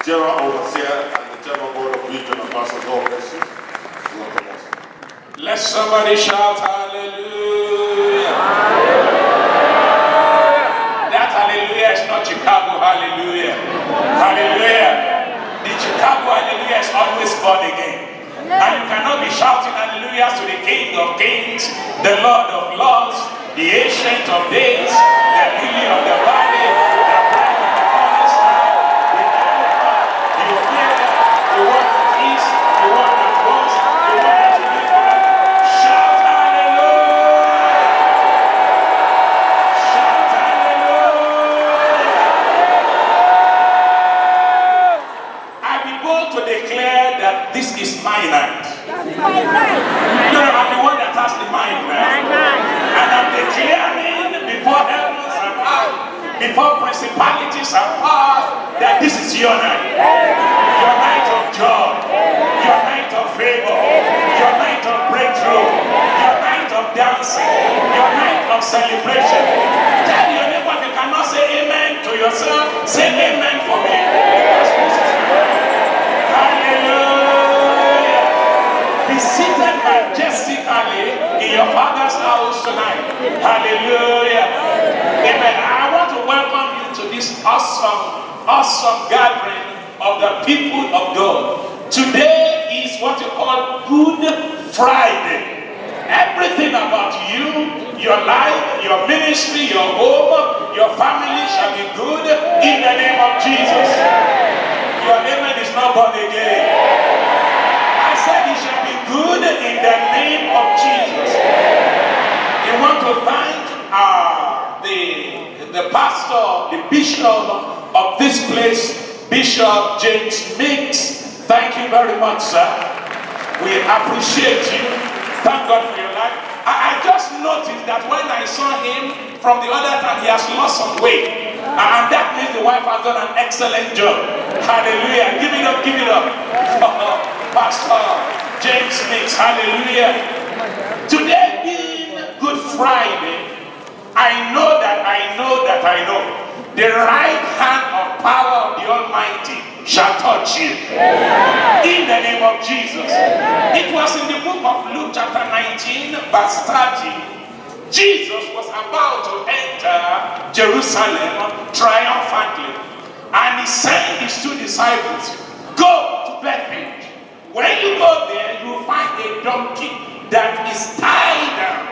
General Overseer and the General Board of Region of Pastors God bless you. Welcome us. Let somebody shout hallelujah. That hallelujah is not Chicago hallelujah. Hallelujah. The Chicago hallelujah is always born again. And you cannot be shouting hallelujah to the King of Kings, the Lord of Lords, the Ancient of Days, the Lily of the Valley, the Bright of the Morning Star, the Alpha, the Omega, the one that is, the one that was, the one that will be forever. Shout hallelujah! Shout hallelujah! I be bold to declare that this is my night. You know, I'm the one that has the mind, man. And I'm declaring before heavens and earth, before principalities and powers, that this is your night. Your night of joy, your night of favor, your night of breakthrough, your night of dancing, your night of celebration. Tell your neighbor, if you cannot say amen to yourself, say amen for me. Because this is my night. Hallelujah. Be seated majestically in your Father's house tonight. Hallelujah. Amen. I want to welcome you to this awesome gathering of the people of God. Today is what you call Good Friday. Everything about you, your life, your ministry, your home, your family shall be good in the name of Jesus. Your amen is not born again. I said it shall be good in the name of Jesus. We want to thank the pastor, the bishop of this place, Bishop James Mix. Thank you very much, sir. We appreciate you. Thank God for your life. I just noticed that when I saw him from the other time, he has lost some weight. And that means the wife has done an excellent job. Hallelujah. Give it up, give it up. Pastor James Mix. Hallelujah. Today being Good Friday, I know the right hand of power of the Almighty shall touch you. In the name of Jesus. It was in the book of Luke chapter 19 verse 30. Jesus was about to enter Jerusalem triumphantly, and he sent his two disciples, go to Bethany. When you go there, you will find a donkey that is tied down.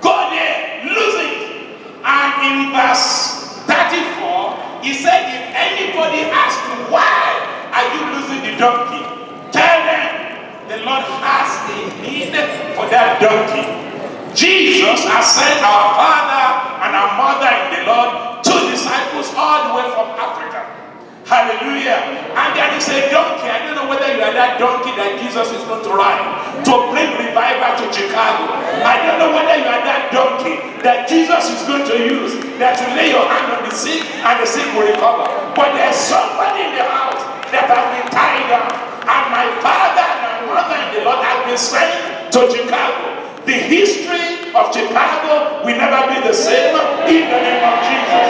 Go there, lose it. And in verse 34, he said, if anybody asks you, why are you losing the donkey? Tell them the Lord has a need for that donkey. Jesus has sent our father and our mother in the Lord, two disciples all the way from Africa. Hallelujah. And there is a donkey. I don't know whether you are that donkey that Jesus is going to ride to bring revival to Chicago. I don't know whether you are that donkey that Jesus is going to use, that will lay your hand on the sick and the sick will recover. But there's somebody in the house that has been tied down. And my father and my mother in the Lord have been sent to Chicago. The history of Chicago will never be the same in the name of Jesus.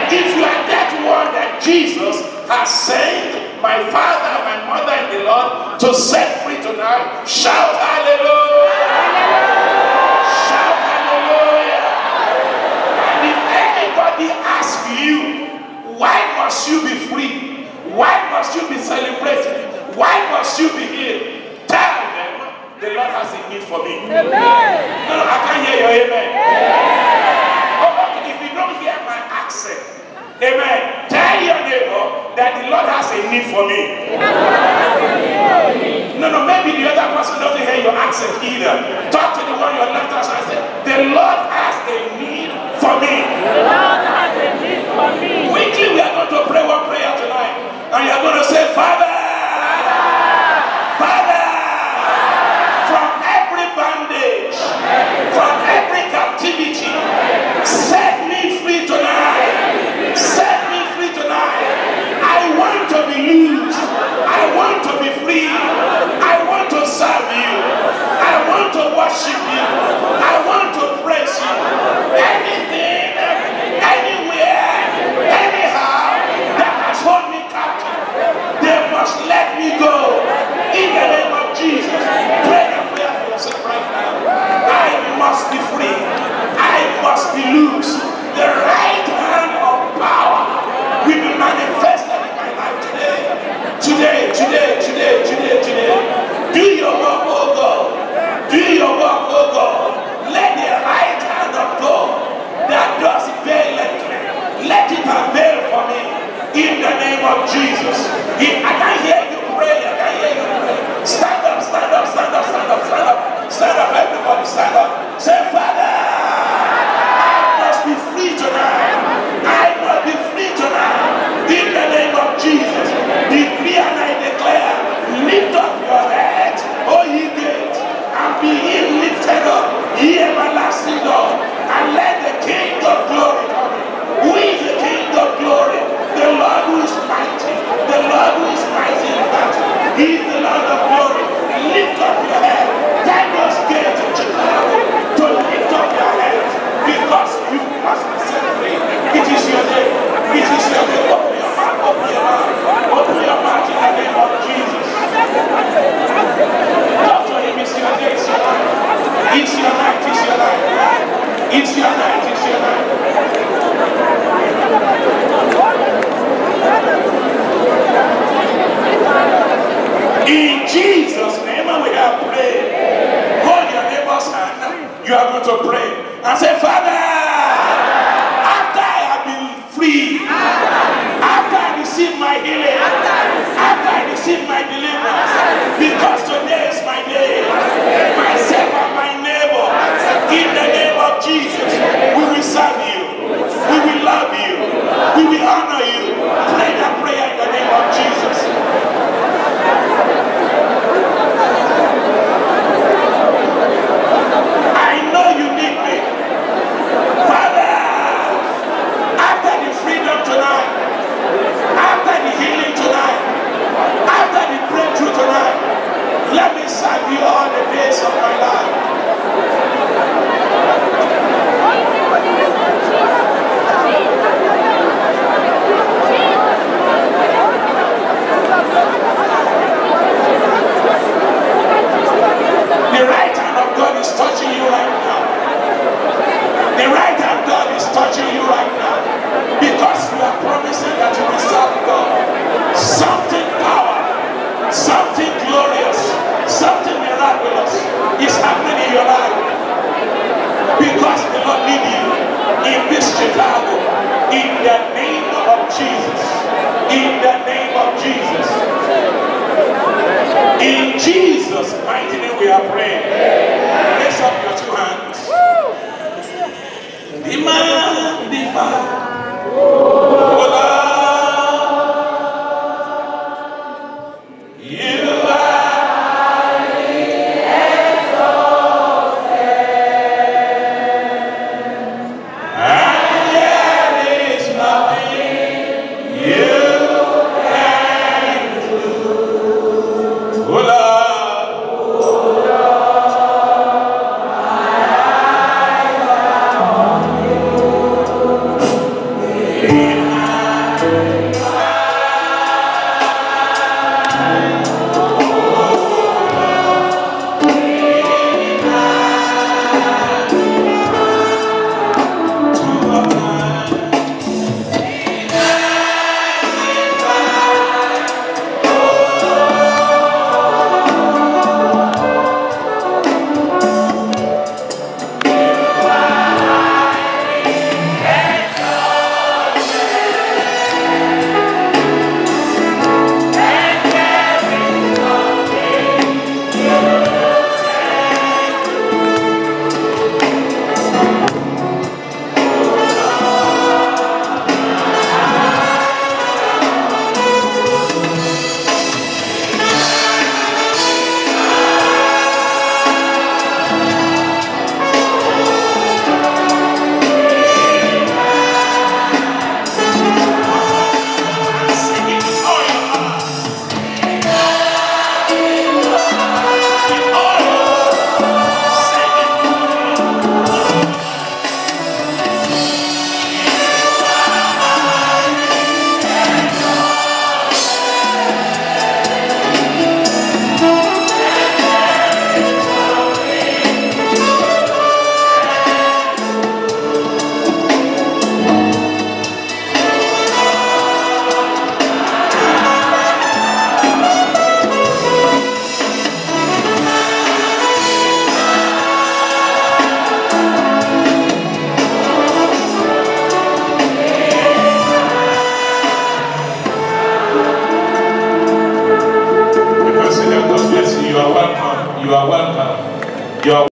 If you are that one that Jesus has sent my father and my mother in the Lord to set free tonight, shout hallelujah! Shout hallelujah! And if anybody asks you, why must you be free? Why must you be celebrated? Why must you be healed? Tell them, the Lord has a need for me. Amen. No, I can't hear your amen. Amen. Oh, okay, if you don't hear my accent, amen, tell your neighbor that the Lord has a need for me. No, maybe the other person doesn't hear your accent either. Talk to the one your left hand and say, the Lord has a need for me. The Lord has a need for me. Quickly, we are going to pray one prayer tonight. And you are going to say, Father, from every captivity, set me free tonight. Set me free tonight. I want to be loose. I want to be free. I want to serve you. I want to worship you. I want to praise you. Anything, anywhere, anyhow that has hold me captive, He is the Lord of glory. Lift up your head. Tell those gates in Chicago to lift up your head because you must be set free. It is your day. It is your day. Open your mouth. Open your mouth. Open your mouth in the name of Jesus. Talk to him. It's your day. It's your life. It's your night. It's your life. It's your night. It's your night. In Jesus' name we have prayed. Hold your neighbor's hand. You are going to pray and say, Father, after I have been free, after I receive my healing, after I receive my deliverance, because today is my day, myself and my neighbor, in the name of Jesus, we will serve you, we will love you, we will honor you. Pray that prayer in the name of Jesus. I know you need me. Father, after the freedom tonight, after the healing tonight, after the breakthrough tonight, let me serve you all the days of my life. The right hand of God is touching you right now. The right hand of God is touching you right now. Because you are promising that you will serve God. Something powerful, something glorious, something miraculous is happening in your life. Because the Lord lead you in this Chicago. In the name of Jesus. In the name of Jesus. In Jesus' mighty name we are praying. Raise up your two hands. Be magnified. You are welcome. You are welcome. You are